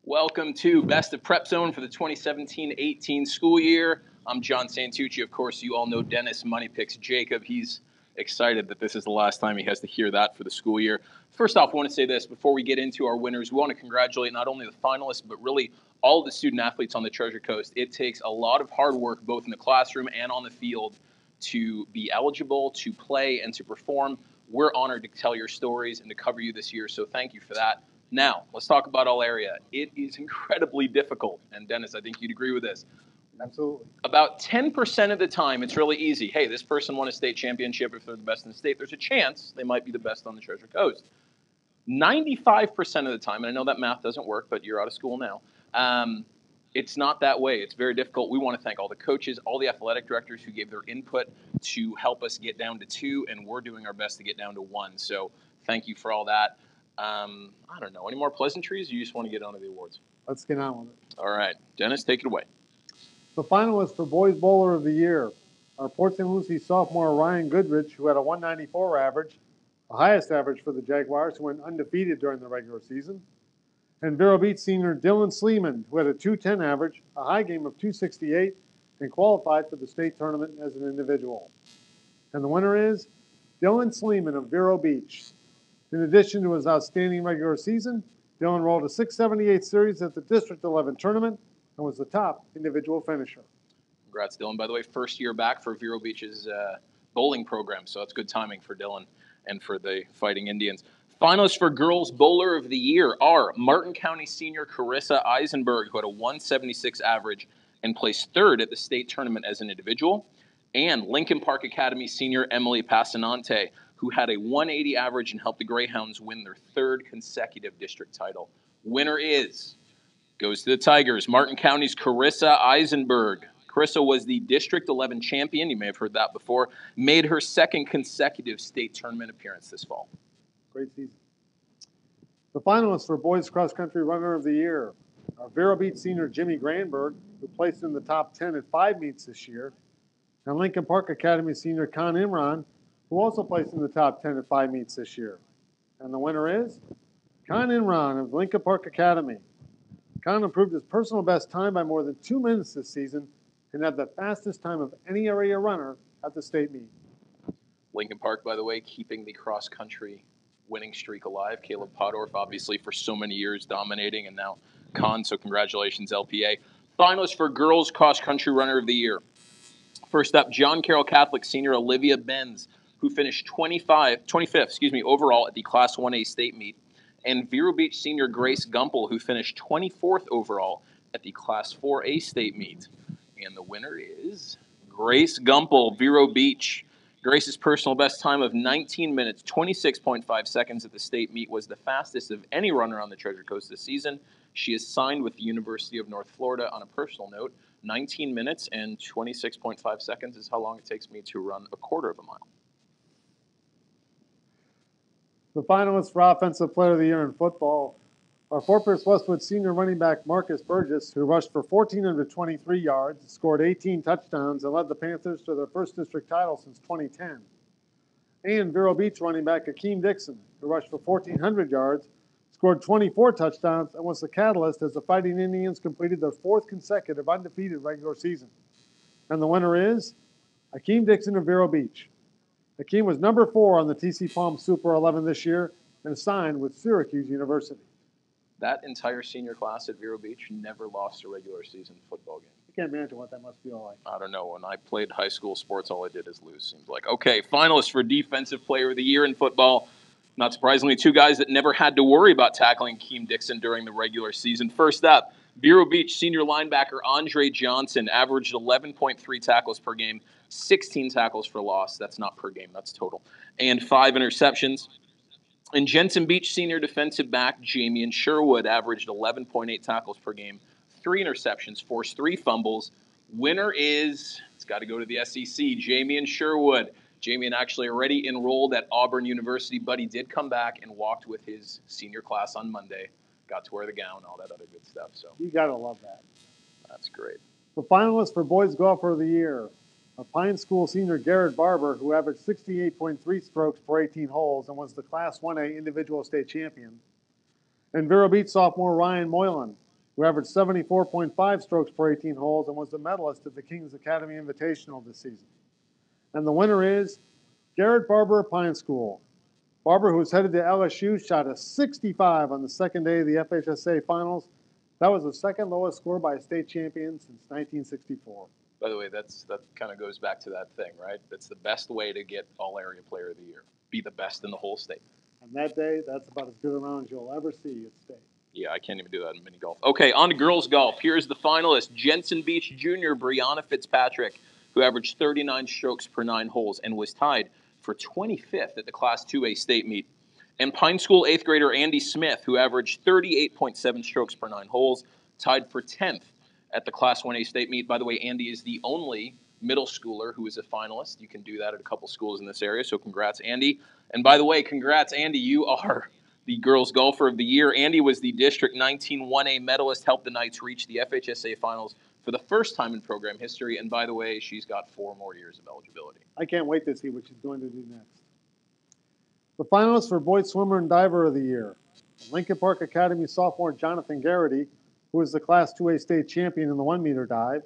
Welcome to Best of PrepZone for the 2017-18 school year. I'm John Santucci. Of course, you all know Dennis Money Picks Jacob. He's excited that this is the last time he has to hear that for the school year. First off, I want to say this. Before we get into our winners, we want to congratulate not only the finalists, but really all of the student athletes on the Treasure Coast. It takes a lot of hard work, both in the classroom and on the field, to be eligible, to play, and to perform. We're honored to tell your stories and to cover you this year, so thank you for that. Now, let's talk about all area. It is incredibly difficult, and Dennis, I think you'd agree with this. Absolutely. About 10% of the time, it's really easy. Hey, this person won a state championship. If they're the best in the state, there's a chance they might be the best on the Treasure Coast. 95% of the time, and I know that math doesn't work, but you're out of school now, it's not that way. It's very difficult. We want to thank all the coaches, all the athletic directors who gave their input to help us get down to 2, and we're doing our best to get down to 1. So thank you for all that. I don't know. Any more pleasantries? Or you just want to get on to the awards? Let's get on with it. All right. Dennis, take it away. The finalists for Boys Bowler of the Year are Port St. Lucie sophomore Ryan Goodrich, who had a 194 average, the highest average for the Jaguars, who went undefeated during the regular season, and Vero Beach senior Dylan Sleeman, who had a 210 average, a high game of 268, and qualified for the state tournament as an individual. And the winner is Dylan Sleeman of Vero Beach. In addition to his outstanding regular season, Dylan rolled a 678 series at the District 11 tournament and was the top individual finisher. Congrats, Dylan. By the way, first year back for Vero Beach's bowling program, so that's good timing for Dylan and for the Fighting Indians. Finalists for Girls Bowler of the Year are Martin County senior Carissa Eisenberg, who had a 176 average and placed 3rd at the state tournament as an individual, and Lincoln Park Academy senior Emily Passanante, who had a 180 average and helped the Greyhounds win their 3rd consecutive district title. Winner goes to the Tigers, Martin County's Carissa Eisenberg. Carissa was the District 11 champion. You may have heard that before. Made her 2nd consecutive state tournament appearance this fall. Great season. The finalists for Boys Cross Country Runner of the Year are Vero Beach senior Jimmy Granberg, who placed in the top 10 at 5 meets this year, and Lincoln Park Academy senior Khan Imran, who also placed in the top 10 at 5 meets this year. And the winner is Khan Imran of Lincoln Park Academy. Khan improved his personal best time by more than 2 minutes this season and had the fastest time of any area runner at the state meet. Lincoln Park, by the way, keeping the cross-country winning streak alive. Caleb Podorf, obviously, for so many years dominating, and now Khan, so congratulations, LPA. Finalists for Girls Cross-Country Runner of the Year. First up, John Carroll Catholic senior Olivia Benz, who finished 25th overall at the Class 1A state meet, and Vero Beach senior Grace Gumpel, who finished 24th overall at the Class 4A state meet. And the winner is Grace Gumpel, Vero Beach. Grace's personal best time of 19 minutes, 26.5 seconds at the state meet was the fastest of any runner on the Treasure Coast this season. She is signed with the University of North Florida. On a personal note, 19 minutes and 26.5 seconds is how long it takes me to run a quarter of a mile. The finalists for Offensive Player of the Year in football are Fort Pierce Westwood senior running back Marcus Burgess, who rushed for 1,423 yards, scored 18 touchdowns, and led the Panthers to their first district title since 2010. And Vero Beach running back Akeem Dixon, who rushed for 1,400 yards, scored 24 touchdowns, and was the catalyst as the Fighting Indians completed their 4th consecutive undefeated regular season. And the winner is Akeem Dixon of Vero Beach. Akeem was number 4 on the TC Palm Super 11 this year and signed with Syracuse University. That entire senior class at Vero Beach never lost a regular season football game. I can't imagine what that must feel like. I don't know. When I played high school sports, all I did is lose. Seems like. Okay, finalists for Defensive Player of the Year in football. Not surprisingly, 2 guys that never had to worry about tackling Akeem Dixon during the regular season. First up, Vero Beach senior linebacker Andre Johnson averaged 11.3 tackles per game, 16 tackles for loss. That's not per game, that's total. And 5 interceptions. And Jensen Beach senior defensive back Jamian Sherwood averaged 11.8 tackles per game, 3 interceptions, forced 3 fumbles. Winner it's got to go to the SEC, Jamian Sherwood. Jamian actually already enrolled at Auburn University, but he did come back and walked with his senior class on Monday. Got to wear the gown, all that other good stuff. So you got to love that. That's great. The finalists for Boys Golfer of the Year are Pine School senior Garrett Barber, who averaged 68.3 strokes per 18 holes and was the Class 1A individual state champion, and Vero Beach sophomore Ryan Moylan, who averaged 74.5 strokes per 18 holes and was the medalist at the King's Academy Invitational this season. And the winner is Garrett Barber of Pine School. Barber, who was headed to LSU, shot a 65 on the second day of the FHSA Finals. That was the second lowest score by a state champion since 1964. By the way, that kind of goes back to that thing, right? That's the best way to get All-Area Player of the Year. Be the best in the whole state. And that day, that's about as good a round as you'll ever see at state. Yeah, I can't even do that in mini golf. Okay, on to girls golf. Here's the finalist, Jensen Beach Jr. Brianna Fitzpatrick, who averaged 39 strokes per 9 holes and was tied for 25th at the Class 2A state meet. And Pine School 8th grader Andy Smith, who averaged 38.7 strokes per 9 holes, tied for 10th at the Class 1A state meet. By the way, Andy is the only middle schooler who is a finalist. You can do that at a couple schools in this area, so congrats, Andy. And by the way, congrats, Andy. You are the Girls Golfer of the Year. Andy was the District 19 1A medalist, helped the Knights reach the FHSA Finals for the first time in program history. And by the way, she's got 4 more years of eligibility. I can't wait to see what she's going to do next. The finalists for Boys Swimmer and Diver of the Year. Lincoln Park Academy sophomore Jonathan Garrity, who was the Class 2A state champion in the 1-meter dive,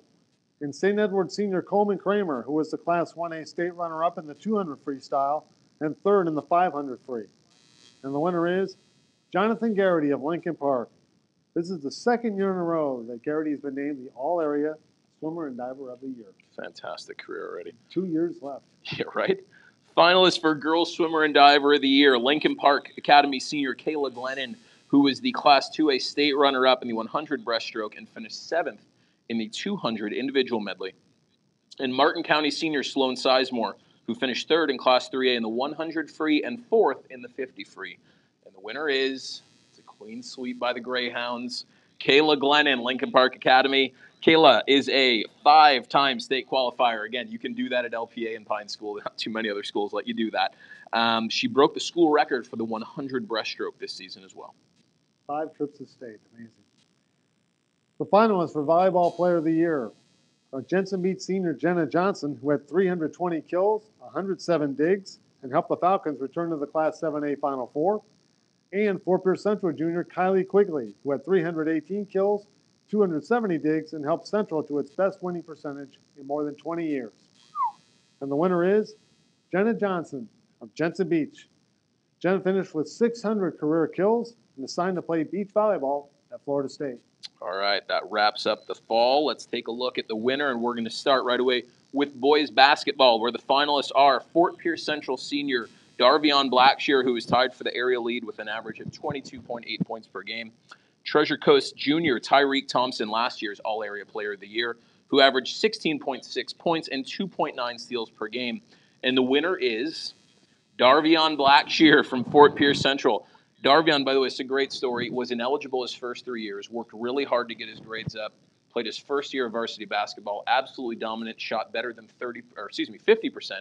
and St. Edward senior Coleman Kramer, who was the Class 1A state runner-up in the 200 freestyle and third in the 500 free. And the winner is Jonathan Garrity of Lincoln Park. This is the second year in a row that Garrity has been named the All-Area Swimmer and Diver of the Year. Fantastic career already. 2 years left. Yeah, right? Finalist for Girls Swimmer and Diver of the Year, Lincoln Park Academy senior Kayla Glennon, who was the Class 2A state runner-up in the 100 breaststroke and finished 7th in the 200 individual medley. And Martin County senior Sloan Sizemore, who finished 3rd in Class 3A in the 100 free and 4th in the 50 free. And the winner is, it's a clean sweep by the Greyhounds, Kayla Glennon, Lincoln Park Academy. Kayla is a 5-time state qualifier. Again, you can do that at LPA and Pine School. Not too many other schools let you do that. She broke the school record for the 100 breaststroke this season as well. 5 trips to state. Amazing. The finalists for Volleyball Player of the Year are Jensen Beach senior Jenna Johnson, who had 320 kills, 107 digs, and helped the Falcons return to the Class 7A Final Four, and Fort Pierce Central junior Kylie Quigley, who had 318 kills, 270 digs, and helped Central to its best winning percentage in more than 20 years. And the winner is Jenna Johnson of Jensen Beach. Jenna finished with 600 career kills and is signed to play beach volleyball at Florida State. All right, that wraps up the fall. Let's take a look at the winner, and we're going to start right away with boys basketball, where the finalists are Fort Pierce Central senior Darvion Blackshear, who is tied for the area lead with an average of 22.8 points per game. Treasure Coast junior Tyreek Thompson, last year's All-Area Player of the Year, who averaged 16.6 points and 2.9 steals per game. And the winner is Darvion Blackshear from Fort Pierce Central. Darvion, by the way, it's a great story, was ineligible his first 3 years, worked really hard to get his grades up, played his first year of varsity basketball, absolutely dominant, shot better than 50%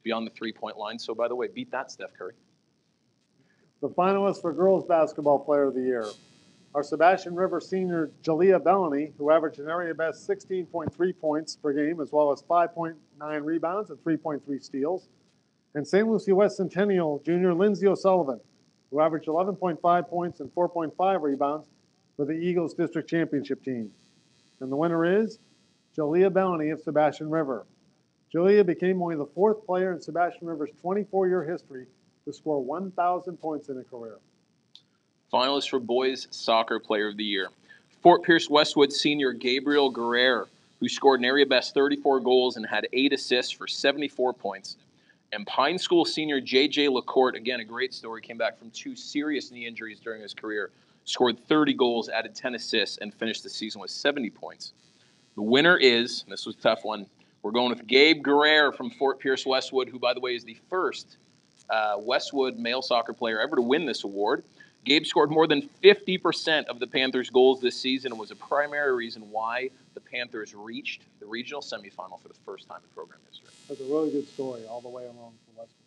beyond the three-point line. So, by the way, beat that, Steph Curry. The finalists for Girls Basketball Player of the Year are Sebastian River senior Jalea Bellany, who averaged an area best 16.3 points per game, as well as 5.9 rebounds and 3.3 steals, and St. Lucie West Centennial junior Lindsay O'Sullivan, who averaged 11.5 points and 4.5 rebounds for the Eagles District Championship team. And the winner is Jalea Bellany of Sebastian River. Jalea became only the 4th player in Sebastian River's 24-year history to score 1,000 points in a career. Finalists for Boys Soccer Player of the Year. Fort Pierce Westwood senior Gabriel Guerrero, who scored an area best 34 goals and had 8 assists for 74 points. And Pine School senior J.J. LaCourte, again, a great story, came back from 2 serious knee injuries during his career, scored 30 goals, added 10 assists, and finished the season with 70 points. The winner is, and this was a tough one, we're going with Gabe Guerrero from Fort Pierce Westwood, who, by the way, is the first Westwood male soccer player ever to win this award. Gabe scored more than 50% of the Panthers' goals this season and was a primary reason why the Panthers reached the regional semifinal for the first time in program history. That's a really good story all the way along for Westwood.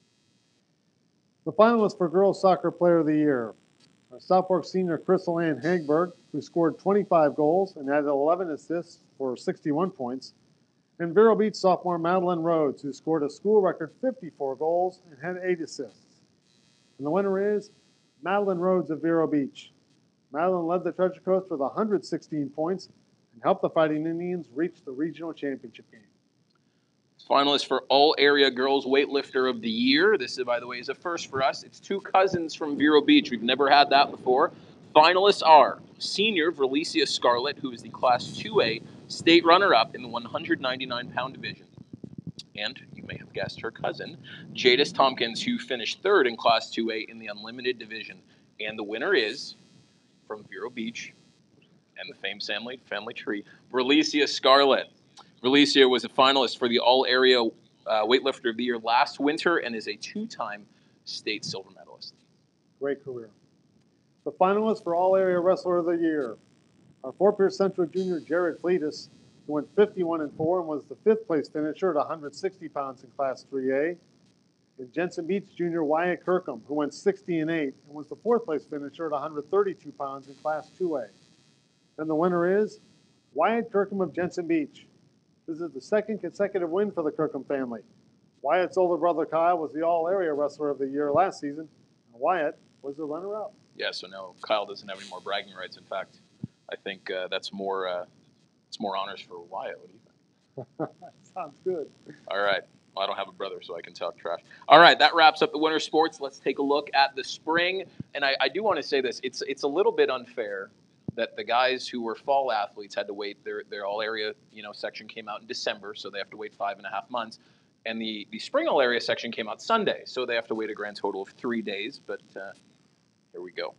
The finalists for Girls Soccer Player of the Year are South Fork senior Crystal Ann Hagberg, who scored 25 goals and had 11 assists for 61 points, and Vero Beach sophomore Madeline Rhodes, who scored a school record 54 goals and had 8 assists. And the winner is Madeline Rhodes of Vero Beach. Madeline led the Treasure Coast with 116 points and helped the Fighting Indians reach the regional championship game. Finalist for All Area Girls Weightlifter of the Year. This, by the way, is a first for us. It's two cousins from Vero Beach. We've never had that before. Finalists are senior Verlicia Scarlett, who is the Class 2A state runner-up in the 199-pound division. And you may have guessed her cousin, Jadis Tompkins, who finished third in Class 2A in the Unlimited division. And the winner is, from Vero Beach and the famed family tree, Verlicia Scarlett. Verlicia was a finalist for the All-Area Weightlifter of the Year last winter and is a two-time state silver medalist. Great career. The finalists for All-Area Wrestler of the Year are Fort Pierce Central Junior Jared Fleetus, who went 51-4 and was the fifth-place finisher at 160 pounds in Class 3A, and Jensen Beach Junior Wyatt Kirkham, who went 60-8 and was the fourth-place finisher at 132 pounds in Class 2A. And the winner is Wyatt Kirkham of Jensen Beach. This is the second consecutive win for the Kirkham family. Wyatt's older brother Kyle was the All-Area Wrestler of the Year last season, and Wyatt was the runner-up. Yeah, so no, Kyle doesn't have any more bragging rights. In fact, I think that's more it's more honors for Wyatt. What do you think? Sounds good. All right. Well, I don't have a brother, so I can talk trash. All right, that wraps up the winter sports. Let's take a look at the spring. And I do want to say this. It's a little bit unfair that the guys who were fall athletes had to wait. Their all-area section came out in December, so they have to wait 5.5 months. And the spring all-area section came out Sunday, so they have to wait a grand total of 3 days. But here we go.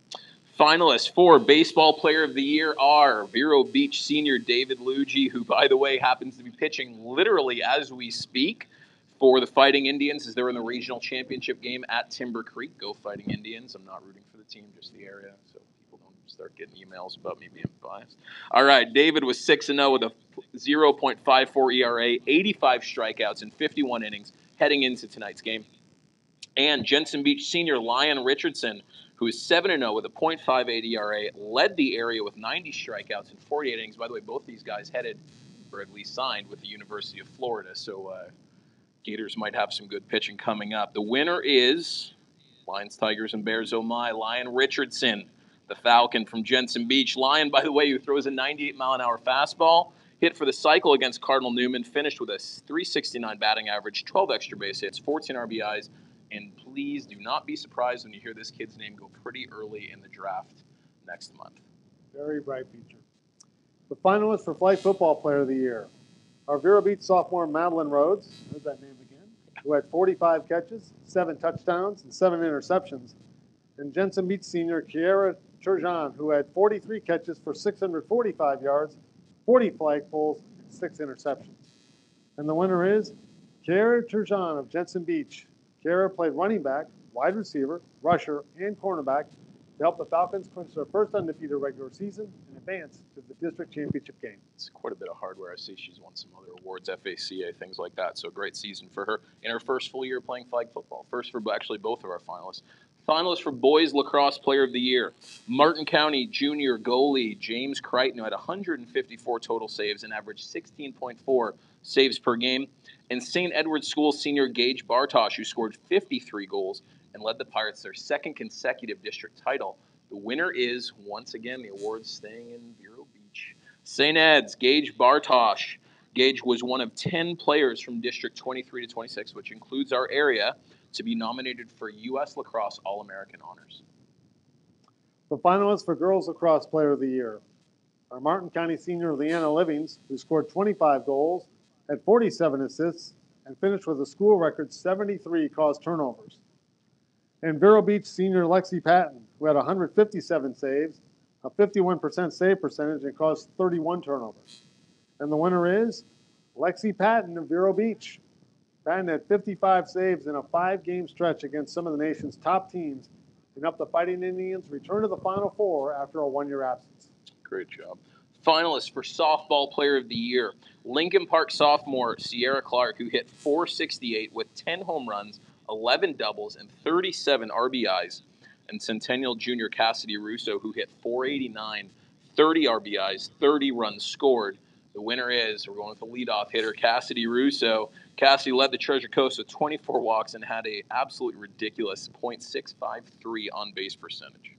Finalists for Baseball Player of the Year are Vero Beach senior David Luigi, who, by the way, happens to be pitching literally as we speak for the Fighting Indians as they're in the regional championship game at Timber Creek. Go Fighting Indians. I'm not rooting for the team, just the area, so people don't start getting emails about me being biased. All right, David was 6-0 with a 0.54 ERA, 85 strikeouts in 51 innings heading into tonight's game. And Jensen Beach senior Lyon Richardson, who is 7-0 with a .58 ERA, led the area with 90 strikeouts in 48 innings. By the way, both these guys headed, or at least signed, with the University of Florida, so Gators might have some good pitching coming up. The winner is Lions, Tigers, and Bears, oh my, Lyon Richardson, the Falcon from Jensen Beach. Lyon, by the way, who throws a 98-mile-an-hour fastball, hit for the cycle against Cardinal Newman, finished with a .369 batting average, 12 extra base hits, 14 RBIs, and please do not be surprised when you hear this kid's name go pretty early in the draft next month. Very bright future. The finalists for Flag Football Player of the Year are Vero Beach sophomore Madeline Rhodes, there's that name again, who had 45 catches, 7 touchdowns, and 7 interceptions, and Jensen Beach senior Kiara Turgeon, who had 43 catches for 645 yards, 40 flag pulls, and 6 interceptions. And the winner is Kiara Turgeon of Jensen Beach. Kiara played running back, wide receiver, rusher, and cornerback to help the Falcons clinch their first undefeated regular season and advance to the district championship game. It's quite a bit of hardware. I see she's won some other awards, FACA, things like that. So great season for her in her first full year playing flag football. First for actually both of our finalists. Finalists for Boys Lacrosse Player of the Year. Martin County junior goalie James Crichton, who had 154 total saves and averaged 16.4 saves per game. And St. Edward's School senior Gage Bartosh, who scored 53 goals and led the Pirates their second consecutive district title. The winner is, once again, the award's staying in Vero Beach. St. Ed's, Gage Bartosh. Gage was one of 10 players from District 23 to 26, which includes our area, to be nominated for U.S. Lacrosse All-American honors. The finalists for Girls Lacrosse Player of the Year are Martin County senior Leanna Livings, who scored 25 goals, had 47 assists, and finished with a school record 73 caused turnovers. And Vero Beach senior Lexi Patton, who had 157 saves, a 51% save percentage, and caused 31 turnovers. And the winner is Lexi Patton of Vero Beach. Patton had 55 saves in a 5-game stretch against some of the nation's top teams and helped the Fighting Indians return to the Final Four after a 1-year absence. Great job. Finalists for Softball Player of the Year. Lincoln Park sophomore Sierra Clark, who hit .468 with 10 home runs, 11 doubles, and 37 RBIs. And Centennial junior Cassidy Russo, who hit .489, 30 RBIs, 30 runs scored. The winner is, we're going with the leadoff hitter, Cassidy Russo. Cassidy led the Treasure Coast with 24 walks and had an absolutely ridiculous .653 on-base percentage.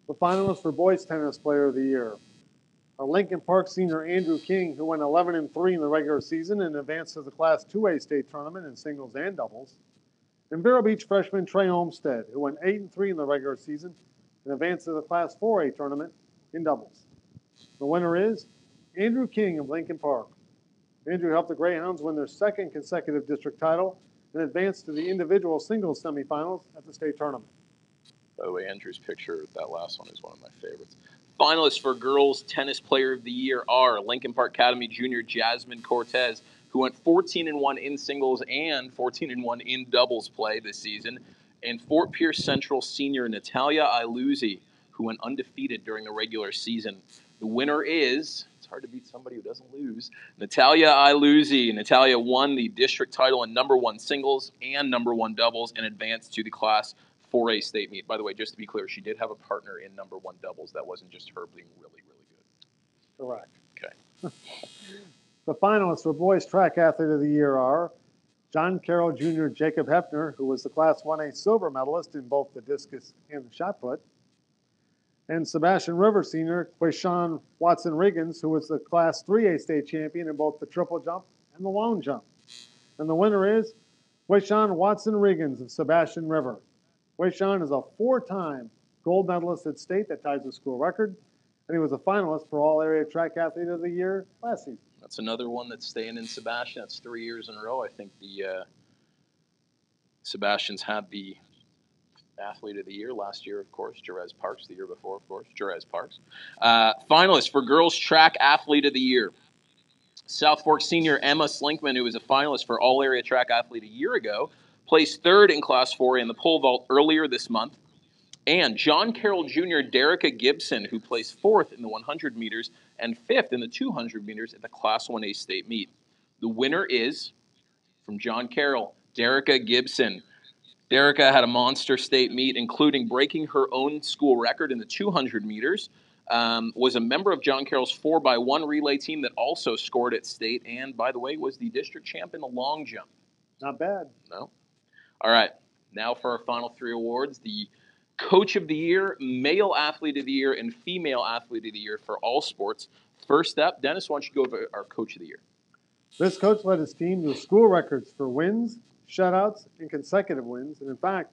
The finalists for Boys Tennis Player of the Year are Lincoln Park senior Andrew King, who went 11-3 in the regular season and advanced to the Class 2A state tournament in singles and doubles, and Vero Beach freshman Trey Olmstead, who went 8-3 in the regular season and advanced to the Class 4A tournament in doubles. The winner is Andrew King of Lincoln Park. Andrew helped the Greyhounds win their second consecutive district title and advanced to the individual singles semifinals at the state tournament. By the way, Andrew's picture, that last one, is one of my favorites. Finalists for Girls Tennis Player of the Year are Lincoln Park Academy junior Jasmine Cortez, who went 14-1 in singles and 14-1 in doubles play this season, and Fort Pierce Central senior Natalia Iluzzi, who went undefeated during the regular season. The winner is, it's hard to beat somebody who doesn't lose, Natalia Iluzzi. Natalia won the district title in #1 singles and #1 doubles and advanced to the Class 4A state meet. By the way, just to be clear, she did have a partner in #1 doubles. That wasn't just her being really, really good. Correct. Okay. The finalists for Boys Track Athlete of the Year are John Carroll Jr. Jacob Hefner, who was the Class 1A silver medalist in both the discus and the shot put, and Sebastian River Sr. Quayshawn Watson Riggins, who was the Class 3A state champion in both the triple jump and the long jump. And the winner is Quayshawn Watson Riggins of Sebastian River. Quayshawn is a 4-time gold medalist at state that ties the school record, and he was a finalist for All Area Track Athlete of the Year last season. That's another one that's staying in Sebastian. That's 3 years in a row. I think the Sebastian's had the Athlete of the Year last year, of course. Jerez Parks the year before, of course. Jerez Parks. Finalists for Girls Track Athlete of the Year. South Fork senior Emma Slinkman, who was a finalist for All Area Track Athlete a year ago, placed 3rd in Class 4 in the pole vault earlier this month. And John Carroll Jr. Derica Gibson, who placed 4th in the 100 meters and 5th in the 200 meters at the Class 1A state meet. The winner is, from John Carroll, Derica Gibson. Derica had a monster state meet, including breaking her own school record in the 200 meters, was a member of John Carroll's 4x1 relay team that also scored at state, and, by the way, was the district champ in the long jump. Not bad. No. All right. Now for our final 3 awards. The Coach of the Year, Male Athlete of the Year, and Female Athlete of the Year for all sports. First up, Dennis, why don't you go over our Coach of the Year? This coach led his team to school records for wins, shutouts, and consecutive wins. And in fact,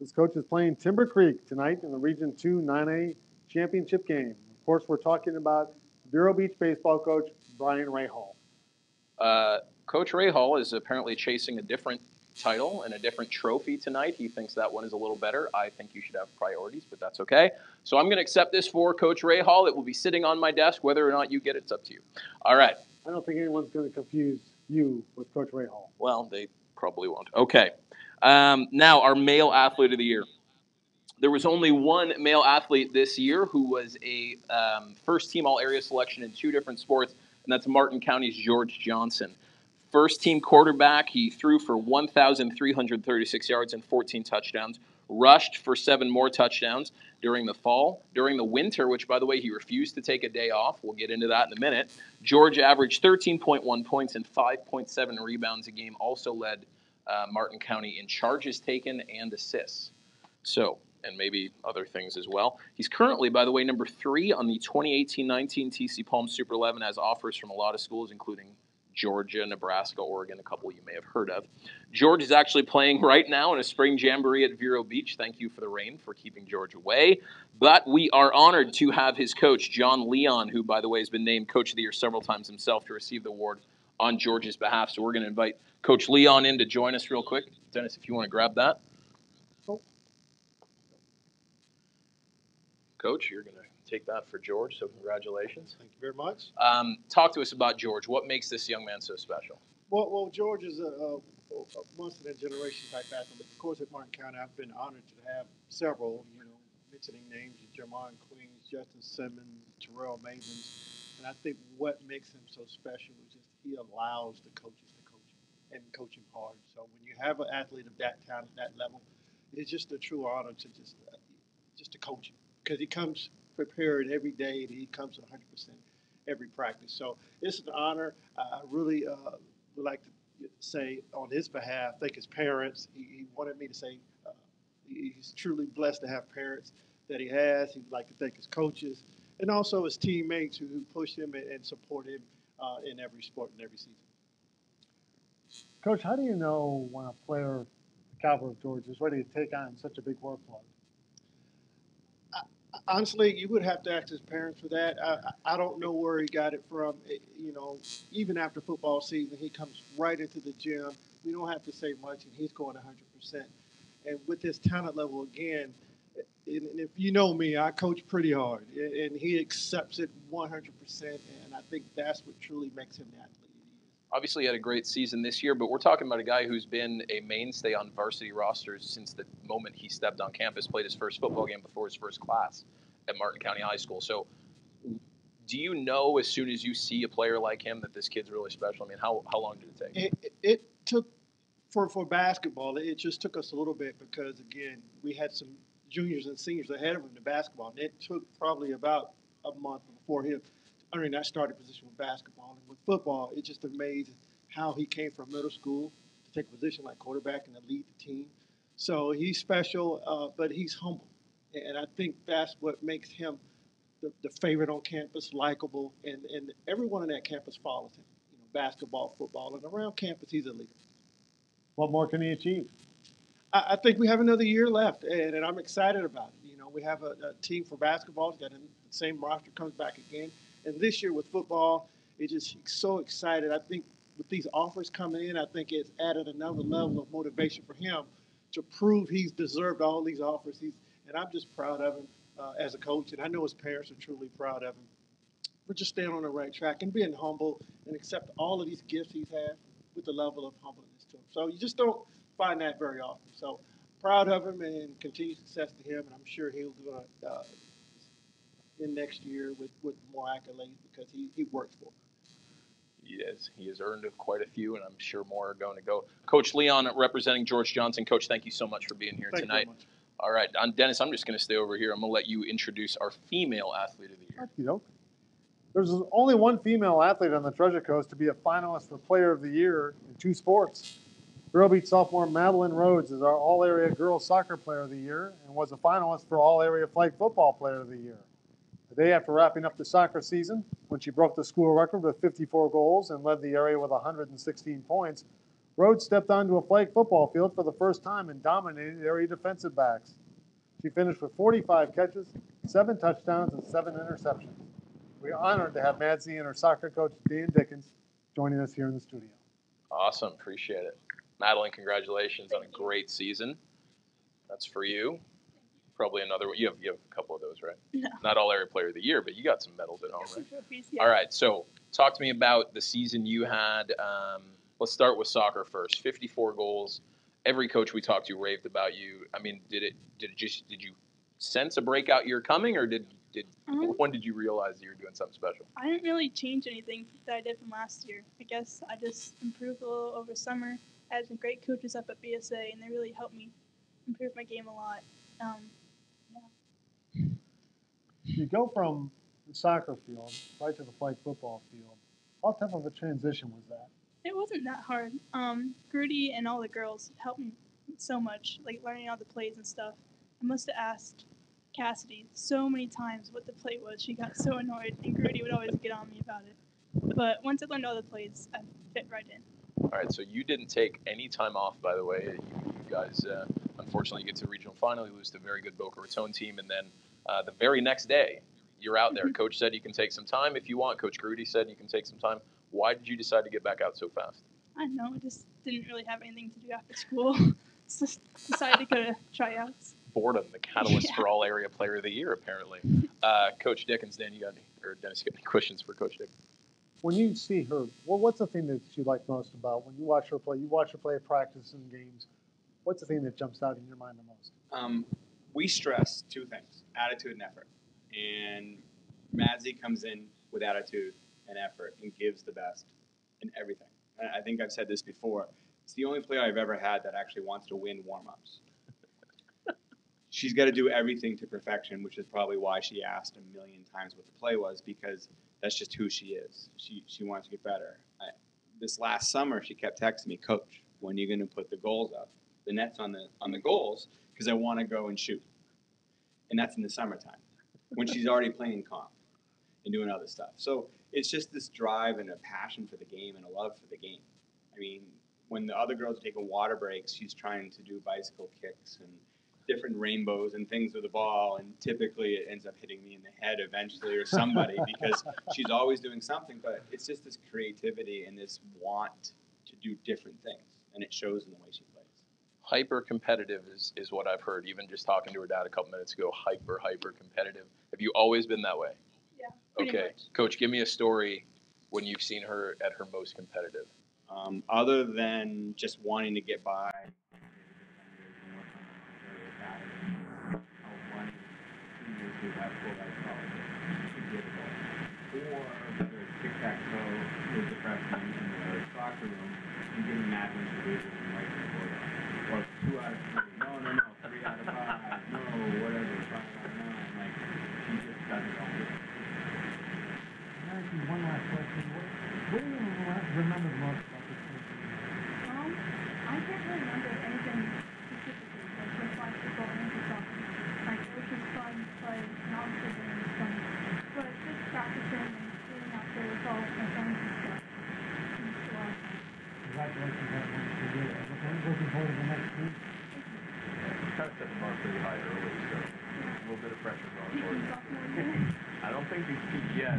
this coach is playing Timber Creek tonight in the Region 2 9A championship game. Of course, we're talking about Vero Beach baseball coach Brian Rahal. Coach Rahal is apparently chasing a different title and a different trophy tonight. He thinks that one is a little better. I think you should have priorities, but that's okay. So I'm going to accept this for Coach Rahal. It will be sitting on my desk. Whether or not you get it, it's up to you. All right. I don't think anyone's going to confuse you with Coach Rahal. Well, they probably won't. Okay. Now, our Male Athlete of the Year. There was only one male athlete this year who was a first-team all-area selection in 2 different sports, and that's Martin County's George Johnson. First-team quarterback, he threw for 1,336 yards and 14 touchdowns, rushed for 7 more touchdowns during the fall. During the winter, which, by the way, he refused to take a day off. We'll get into that in a minute. George averaged 13.1 points and 5.7 rebounds a game, also led Martin County in charges taken and assists. So, and maybe other things as well. He's currently, by the way, number 3 on the 2018-19 TC Palm Super 11, has offers from a lot of schools, including Georgia, Nebraska, Oregon, a couple you may have heard of. George is actually playing right now in a spring jamboree at Vero Beach. Thank you for the rain for keeping George away. But we are honored to have his coach, John Leon, who, by the way, has been named Coach of the Year several times himself, to receive the award on George's behalf. So we're going to invite Coach Leon in to join us real quick. Dennis, if you want to grab that. Coach, you're going to take that for George, so congratulations. Thank you very much. Talk to us about George. What makes this young man so special? Well, George is a once-in-a-generation type athlete. Of course, at Martin County, I've been honored to have several, mentioning names, Jermon Queens, Justin Simmons, Terrell Mavens. And I think what makes him so special is just he allows the coaches to coach him and coach him hard. So when you have an athlete of that talent, that level, it's just a true honor to just to coach him, because he comes prepared every day and he comes at 100% every practice. So it's an honor. I really would like to say on his behalf, thank his parents. He wanted me to say he's truly blessed to have parents that he has. He'd like to thank his coaches and also his teammates who push him and support him in every sport and every season. Coach, how do you know when a player, caliber of George, is ready to take on such a big workload? Honestly, you would have to ask his parents for that. I don't know where he got it from. Even after football season, he comes right into the gym. We don't have to say much, and he's going 100%. And with his talent level, again, and if you know me, I coach pretty hard, and he accepts it 100%. And I think that's what truly makes him the athlete he is. Obviously, he had a great season this year, but we're talking about a guy who's been a mainstay on varsity rosters since the moment he stepped on campus, played his first football game before his first class at Martin County High School. So do you know as soon as you see a player like him that this kid's really special? I mean, how long did it take? It took, for basketball, it just took us a little bit because, again, we had some juniors and seniors ahead of him in basketball. And it took probably about a month before him earning that starting position with basketball. And with football, it's just amazing how he came from middle school to take a position like quarterback and to lead the team. So he's special, but he's humble. And I think that's what makes him the favorite on campus, likable, and everyone on that campus follows him. Basketball, football, and around campus, he's a leader. What more can he achieve? I think we have another year left, and I'm excited about it. We have a team for basketball that in the same roster comes back again. And this year with football, it's just so excited. I think with these offers coming in, I think it's added another level of motivation for him to prove he's deserved all these offers. And I'm just proud of him as a coach, and I know his parents are truly proud of him. We're just staying on the right track and being humble and accept all of these gifts he's had with the level of humbleness to him. So you just don't find that very often. So proud of him and continued success to him, and I'm sure he'll do it in next year with more accolades because he works for it. He has earned quite a few, and I'm sure more are going to go. Coach Leon representing George Johnson. Coach, thank you so much for being here tonight. All right, Dennis, I'm just going to stay over here. I'm going to let you introduce our female athlete of the year. Okey-doke. There's only one female athlete on the Treasure Coast to be a finalist for Player of the Year in 2 sports. Girl Beat sophomore Madeline Rhodes is our All-Area Girls Soccer Player of the Year and was a finalist for All-Area Flag Football Player of the Year. The day after wrapping up the soccer season, when she broke the school record with 54 goals and led the area with 116 points, Rhodes stepped onto a flag football field for the first time and dominated area defensive backs. She finished with 45 catches, 7 touchdowns, and 7 interceptions. We are honored to have Madsy and her soccer coach, Dan Dickens, joining us here in the studio. Awesome. Appreciate it. Madeline, congratulations on a great season. That's for you. Probably another one. You have a couple of those, right? No. Not all area player of the year, but you got some medals at home, right? Trophies, yeah. All right. So talk to me about the season you had. Let's start with soccer first. 54 goals. Every coach we talked to raved about you. I mean, did you sense a breakout year coming, or when did you realize you were doing something special? I didn't really change anything that I did from last year. I guess I just improved a little over summer. I had some great coaches up at BSA, and they really helped me improve my game a lot. You go from the soccer field right to the flag football field. How tough of a transition was that? It wasn't that hard. Grudy and all the girls helped me so much, like learning all the plays and stuff. I must have asked Cassidy so many times what the play was. She got so annoyed, and Grudy would always get on me about it. But once I learned all the plays, I fit right in. All right, so you didn't take any time off, by the way. You guys, unfortunately, get to the regional final. You lose to a very good Boca Raton team, and then the very next day, you're out there. Coach said you can take some time if you want. Coach Grudy said you can take some time. Why did you decide to get back out so fast? I don't know. I just didn't really have anything to do after school. So decided to go to tryouts. Boredom, the catalyst for all area player of the year, apparently. Coach Dickens, Dennis, you got any questions for Coach Dickens? When you see her, what's the thing that you like most about when you watch her play? You watch her play at practice and games. What's the thing that jumps out in your mind the most? We stress 2 things, attitude and effort. And Madsy comes in with attitude and effort and gives the best in everything. And I think I've said this before. It's the only player I've ever had that actually wants to win warm-ups. She's got to do everything to perfection, which is probably why she asked a million times what the play was, because that's just who she is. She wants to get better. This last summer, she kept texting me, Coach, when are you going to put the goals up? The nets on the goals, because I want to go and shoot. and that's in the summertime when she's already playing comp and doing other stuff. So it's just this drive and a passion for the game and a love for the game. I mean, when the other girls are taking water breaks, she's trying to do bicycle kicks and different rainbows and things with the ball, and typically it ends up hitting me in the head eventually or somebody because she's always doing something. But it's just this creativity and this want to do different things, and it shows in the way she plays. Hyper competitive is what I've heard. Even just talking to her dad a couple minutes ago, hyper competitive. Have you always been that way? Yeah. Pretty Okay, much. Coach, give me a story when you've seen her at her most competitive. Other than just wanting to get by. Or whether it's tic-tac-toe with the freshmen in the soccer room and getting mad when she loses and right in the border. Or 2 out of 3. No, 3 out of 5. No, whatever, 5 out of 9. Like, she just doesn't know it. One last question. What do you remember the most about this team? I can't really remember anything specifically, like just like football and soccer. Like it was just fun to play, and obviously the game was fun. But just practicing and being out there with all my friends and stuff. It was a lot of fun. Congratulations on one for you. Looking forward to the next week. Kind of set the bar pretty high early, so a little bit of pressure going forward. I don't think he's peaked yet.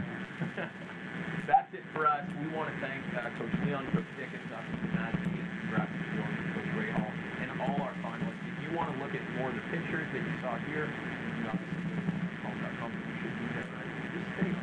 That's it for us. We want to thank Coach Leon, Coach Dickens, Dr. Santucci, congrats to Coach Ray Hall, and all our finalists. If you want to look at more of the pictures that you saw here, you can obviously go to home.com. You should do that, right? Just stay